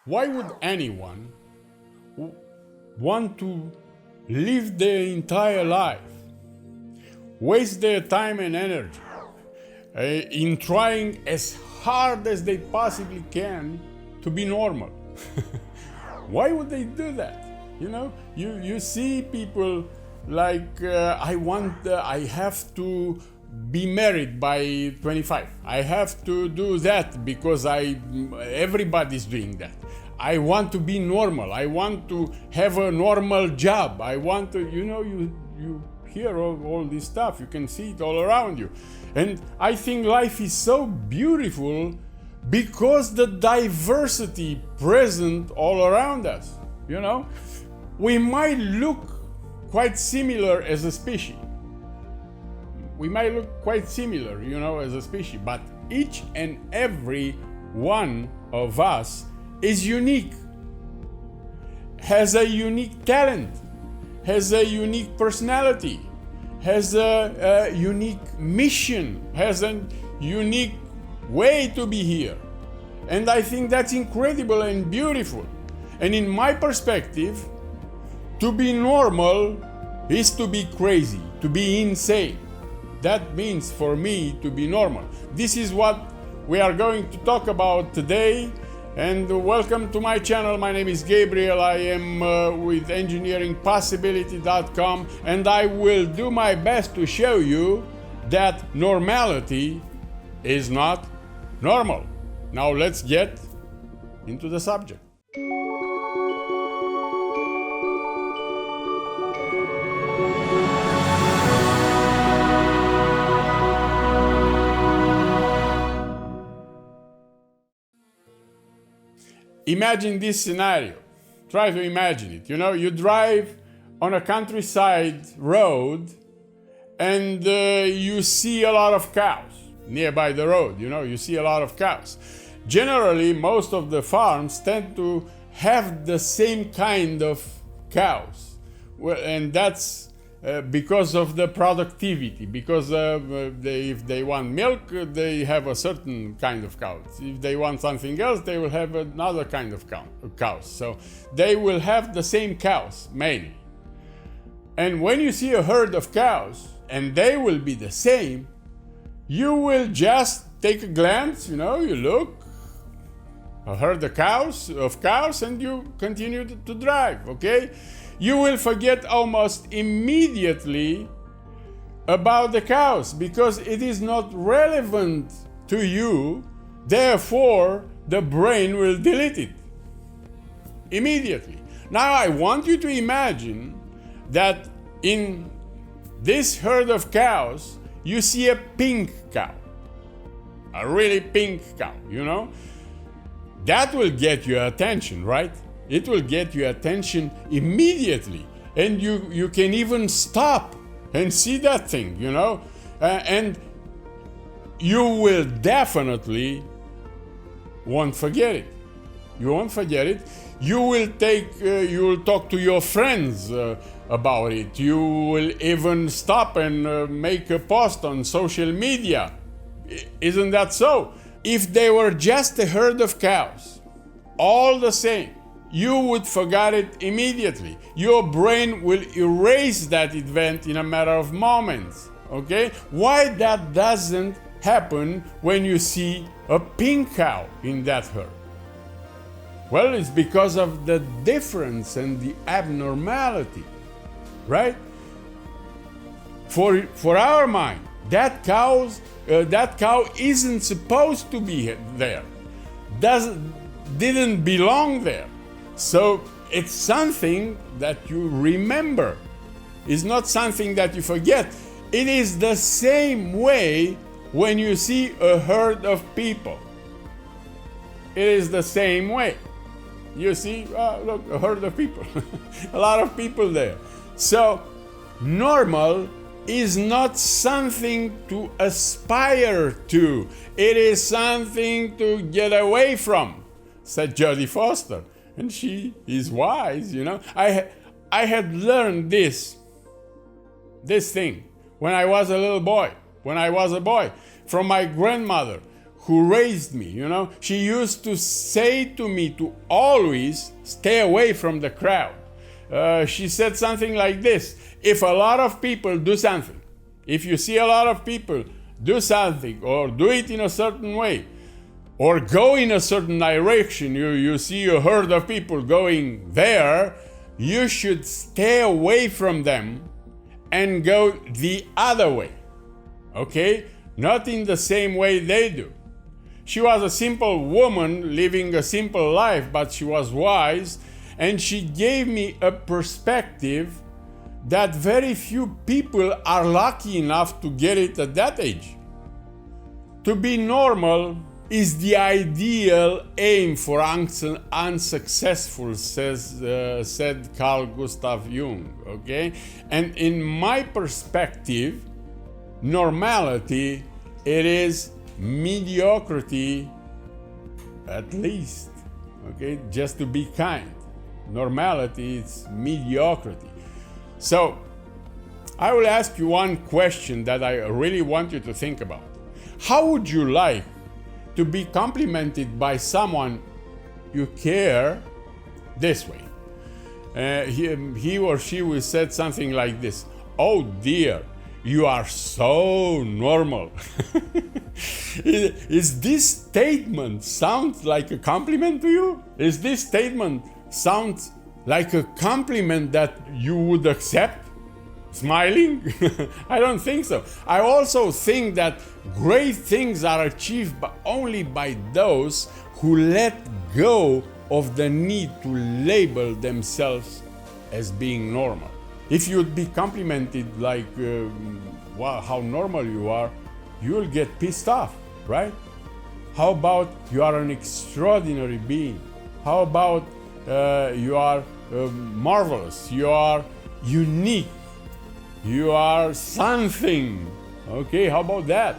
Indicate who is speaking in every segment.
Speaker 1: Why would anyone want to live their entire life, waste their time and energy in trying as hard as they possibly can to be normal? Why would they do that? You see people like, I have to be married by 25. I have to do that because everybody's doing that. I want to be normal. I want to have a normal job. I want to, you hear all this stuff. You can see it all around you. And I think life is so beautiful because the diversity present all around us. We might look quite similar as a species. We might look quite similar, as a species, but each and every one of us is unique, has a unique talent, has a unique personality, has a unique mission, has a unique way to be here. And I think that's incredible and beautiful. And in my perspective, to be normal is to be crazy, to be insane. That means for me to be normal. This is what we are going to talk about today. And welcome to my channel. My name is Gabriel. I am with engineeringpossibility.com, and I will do my best to show you that normality is not normal. Now let's get into the subject. Imagine this scenario. Try to imagine it. You drive on a countryside road and you see a lot of cows nearby the road. You see a lot of cows. Generally, most of the farms tend to have the same kind of cows. And that's because of the productivity, because if they want milk, they have a certain kind of cows. If they want something else, they will have another kind of cows. So they will have the same cows, mainly. And when you see a herd of cows, and they will be the same, you will just take a glance, you look, a herd of cows, and you continue to drive, okay? You will forget almost immediately about the cows because it is not relevant to you. Therefore, the brain will delete it immediately. Now, I want you to imagine that in this herd of cows, you see a pink cow, a really pink cow, That will get your attention, right? It will get your attention immediately. And you can even stop and see that thing, and you will definitely won't forget it. You won't forget it. You will talk to your friends about it. You will even stop and make a post on social media. Isn't that so? If they were just a herd of cows, all the same, you would forget it immediately. Your brain will erase that event in a matter of moments, okay? Why that doesn't happen when you see a pink cow in that herd? Well, it's because of the difference and the abnormality, right? For our mind, that cow isn't supposed to be there, didn't belong there. So it's something that you remember. It's not something that you forget. It is the same way when you see a herd of people. It is the same way. You see, look, a herd of people. A lot of people there. So normal is not something to aspire to. It is something to get away from, said Jodie Foster. And she is wise, I had learned this thing when I was a little boy, from my grandmother, who raised me, you know, she used to say to me to always stay away from the crowd. She said something like this: if a lot of people do something, if you see a lot of people do something or do it in a certain way, or go in a certain direction, you see a herd of people going there, you should stay away from them and go the other way, okay? Not in the same way they do. She was a simple woman living a simple life, but she was wise, and she gave me a perspective that very few people are lucky enough to get it at that age. To be normal is the ideal aim for unsuccessful, said Carl Gustav Jung, okay? And in my perspective, normality, it is mediocrity, at least, okay? Just to be kind. Normality is mediocrity. So, I will ask you one question that I really want you to think about. How would you like to be complimented by someone you care this way? He or she will say something like this: "Oh dear, you are so normal." Is this statement sound like a compliment to you? Is this statement sound like a compliment that you would accept? Smiling? I don't think so. I also think that great things are achieved only by those who let go of the need to label themselves as being normal. If you'd be complimented like, wow, how normal you are, you'll get pissed off, right? How about you are an extraordinary being? How about you are marvelous, you are unique, you are something, okay? How about that?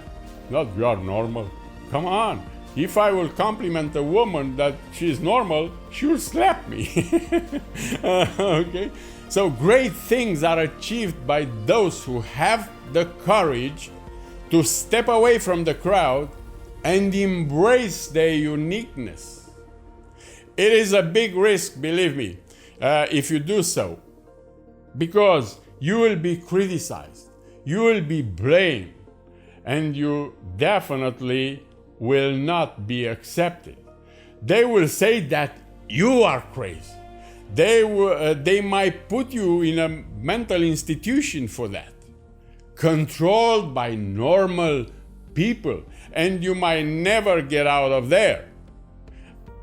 Speaker 1: Not you are normal. Come on. If I will compliment a woman that she's normal, she'll slap me. Okay? So great things are achieved by those who have the courage to step away from the crowd and embrace their uniqueness. It is a big risk, believe me, if you do so, because you will be criticized, you will be blamed, and you definitely will not be accepted. They will say that you are crazy. They might put you in a mental institution for that, controlled by normal people, and you might never get out of there.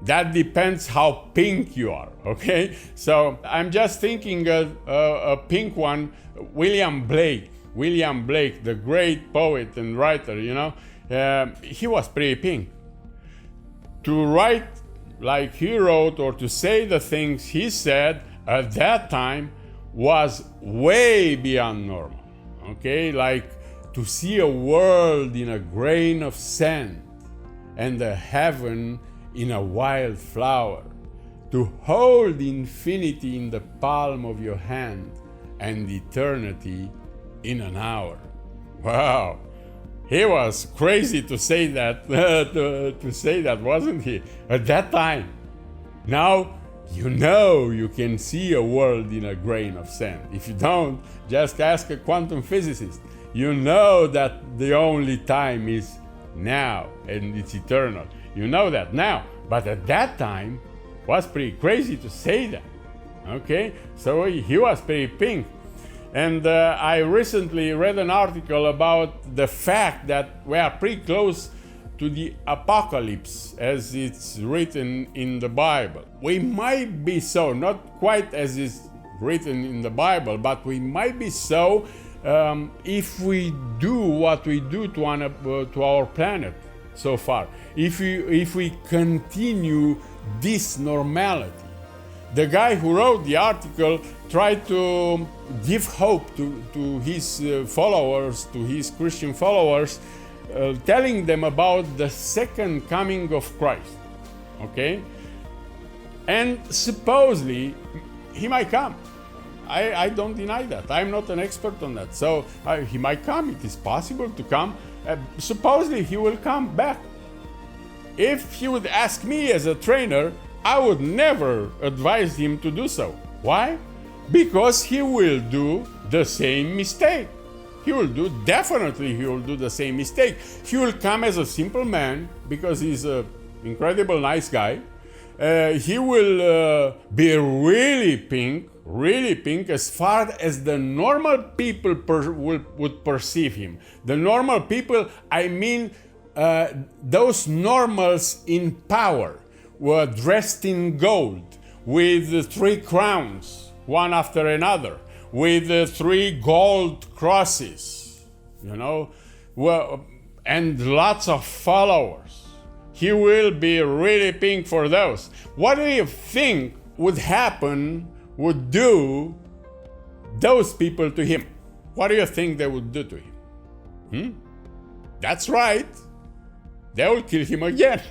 Speaker 1: That depends how pink you are, okay? So I'm just thinking a pink one, William Blake, the great poet and writer, you know, he was pretty pink. To write like he wrote or to say the things he said at that time was way beyond normal, okay? Like to see a world in a grain of sand and a heaven in a wild flower, to hold infinity in the palm of your hand and eternity in an hour. Wow, he was crazy to say that, to say that, wasn't he? At that time. Now, you know you can see a world in a grain of sand. If you don't, just ask a quantum physicist. You know that the only time is now and it's eternal. You know that now, but at that time was pretty crazy to say that, okay? So he was pretty pink. And I recently read an article about the fact that we are pretty close to the apocalypse as it's written in the Bible. We might be so, not quite as is written in the Bible, but we might be so if we do what we do to our planet so far. If we continue this normality. The guy who wrote the article tried to give hope to his followers, to his Christian followers, telling them about the second coming of Christ, okay? And supposedly, he might come. I don't deny that. I'm not an expert on that. So he might come. It is possible to come. Supposedly, he will come back. if he would ask me as a trainer, I would never advise him to do so. Why? Because he will do the same mistake. He will do the same mistake. He will come as a simple man because he's an incredible nice guy. He will be really pink as far as the normal people would perceive him. The normal people, I mean those normals in power, were dressed in gold with 3 crowns, one after another, with 3 gold crosses, and lots of followers. He will be really pink for those. What do you think would do those people to him? What do you think they would do to him? That's right. They will kill him again.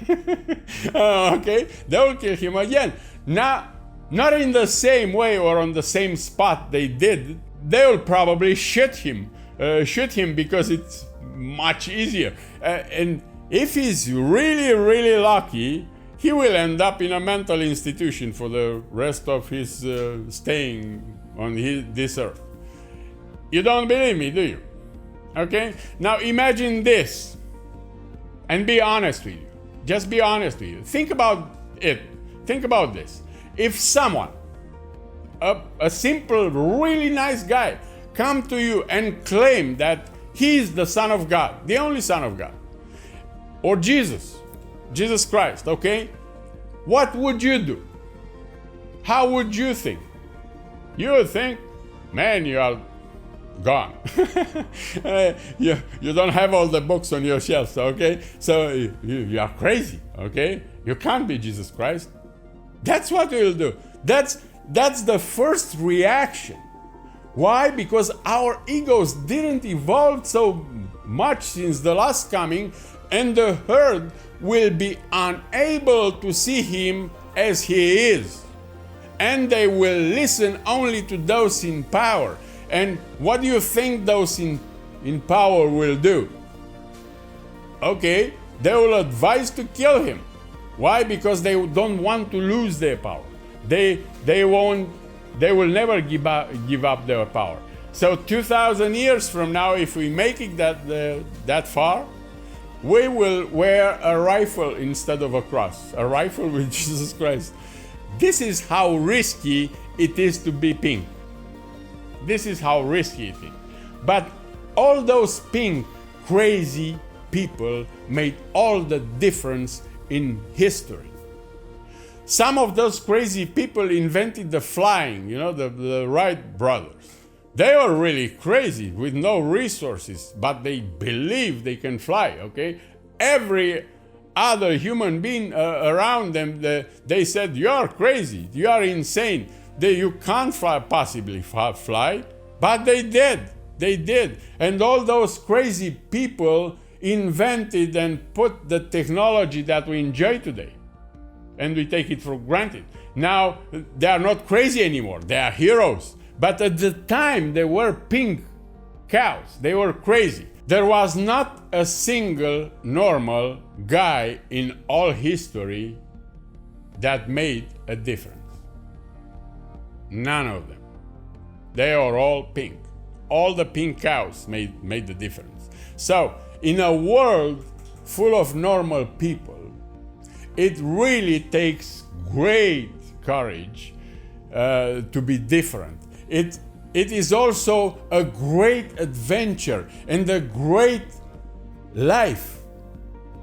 Speaker 1: Okay? They will kill him again. Now, not in the same way or on the same spot they did. They will probably shoot him because it's much easier. And if he's really lucky, he will end up in a mental institution for the rest of his staying on this earth. You don't believe me, do you? Okay? Now imagine this. And be honest with you. Just be honest with you. Think about it. Think about this. If someone, a simple, really nice guy, come to you and claim that he is the Son of God, the only Son of God, or Jesus Christ, okay? What would you do? How would you think? You would think, man, you are gone. You don't have all the books on your shelves, okay? So you are crazy, okay? You can't be Jesus Christ. That's what we'll do. That's the first reaction. Why? Because our egos didn't evolve so much since the last coming, and the herd will be unable to see him as he is. And they will listen only to those in power. And what do you think those in power will do? Okay, they will advise to kill him. Why? Because they don't want to lose their power. They will never give up their power. So 2,000 years from now, if we make it that far, we will wear a rifle instead of a cross, a rifle with Jesus Christ. This is how risky it is to be pink. This is how risky it is. But all those pink, crazy people made all the difference in history. Some of those crazy people invented the flying, the Wright brothers. They were really crazy with no resources, but they believe they can fly, okay? Every other human being around them, they said, you are crazy, you are insane, you can't possibly fly, but they did. And all those crazy people invented and put the technology that we enjoy today. And we take it for granted. Now, they are not crazy anymore, they are heroes. But at the time, they were pink cows, they were crazy. There was not a single normal guy in all history that made a difference. None of them. They are all pink. All the pink cows made the difference. So, in a world full of normal people, it really takes great courage to be different. It is also a great adventure and a great life.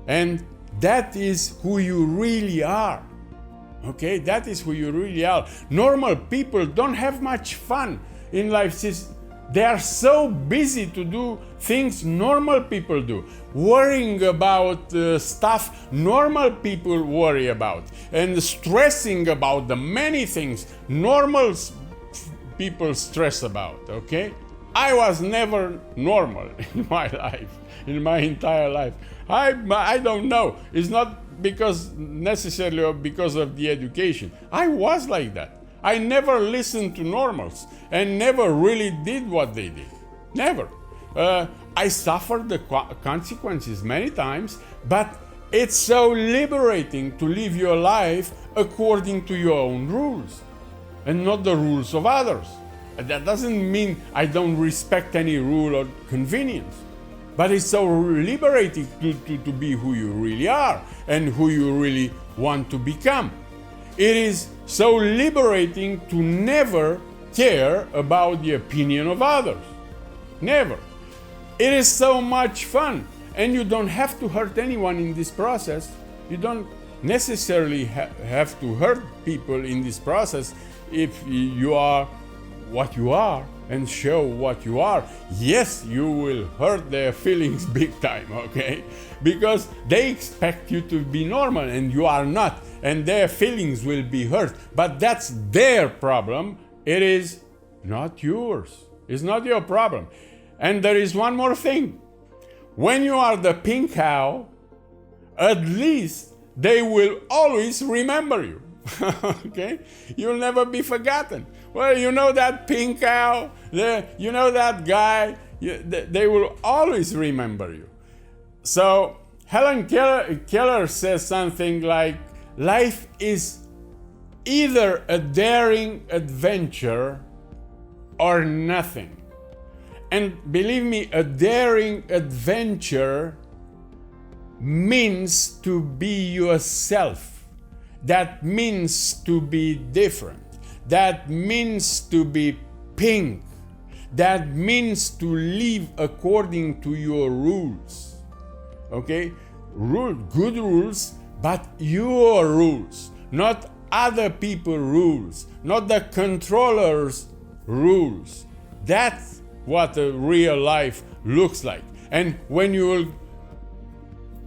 Speaker 1: And that is who you really are. Okay, that is who you really are. Normal people don't have much fun in life. They are so busy to do things normal people do, worrying about stuff normal people worry about, and stressing about the many things normal people stress about, okay? I was never normal in my life, in my entire life. I don't know. It's not necessarily because of the education. I was like that. I never listened to normals and never really did what they did. Never. I suffered the consequences many times, but It's so liberating to live your life according to your own rules and not the rules of others. That doesn't mean I don't respect any rule or convenience, but it's so liberating to be who you really are and who you really want to become. It is so liberating to never care about the opinion of others. Never. It is so much fun, and you don't have to hurt anyone in this process. You don't necessarily have to hurt people in this process if you are what you are and show what you are. Yes, you will hurt their feelings big time, okay? Because they expect you to be normal and you are not, and their feelings will be hurt. But that's their problem. It is not yours. It's not your problem. And there is one more thing. When you are the pink cow, at least they will always remember you. Okay? You'll never be forgotten. Well, you know that pink cow, you know that guy, they will always remember you. So Helen Keller says something like, life is either a daring adventure or nothing. And believe me, a daring adventure means to be yourself. That means to be different. That means to be pink. That means to live according to your rules. Okay? Good rules, but your rules, not other people's rules, not the controller's rules. That's what a real life looks like. And when you will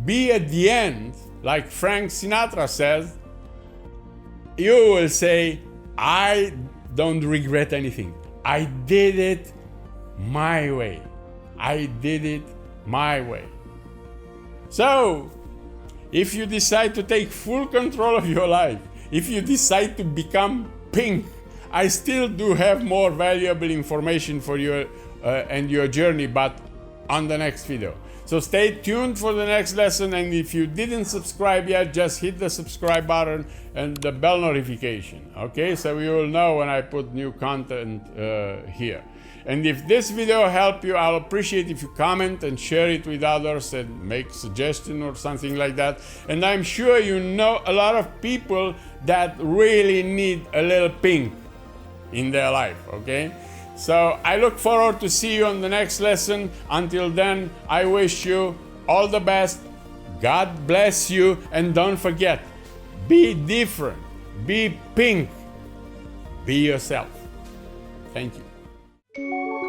Speaker 1: be at the end, like Frank Sinatra says, you will say, I don't regret anything. I did it my way. I did it my way. So, if you decide to take full control of your life, if you decide to become pink, I still do have more valuable information for you and your journey, but on the next video. So stay tuned for the next lesson, and if you didn't subscribe yet, just hit the subscribe button and the bell notification, okay? So you will know when I put new content here. And if this video helped you, I'll appreciate if you comment and share it with others and make suggestion or something like that. And I'm sure you know a lot of people that really need a little pink in their life, okay? So I look forward to see you on the next lesson. Until then, I wish you all the best. God bless you, and don't forget, be different, be pink, be yourself. Thank you.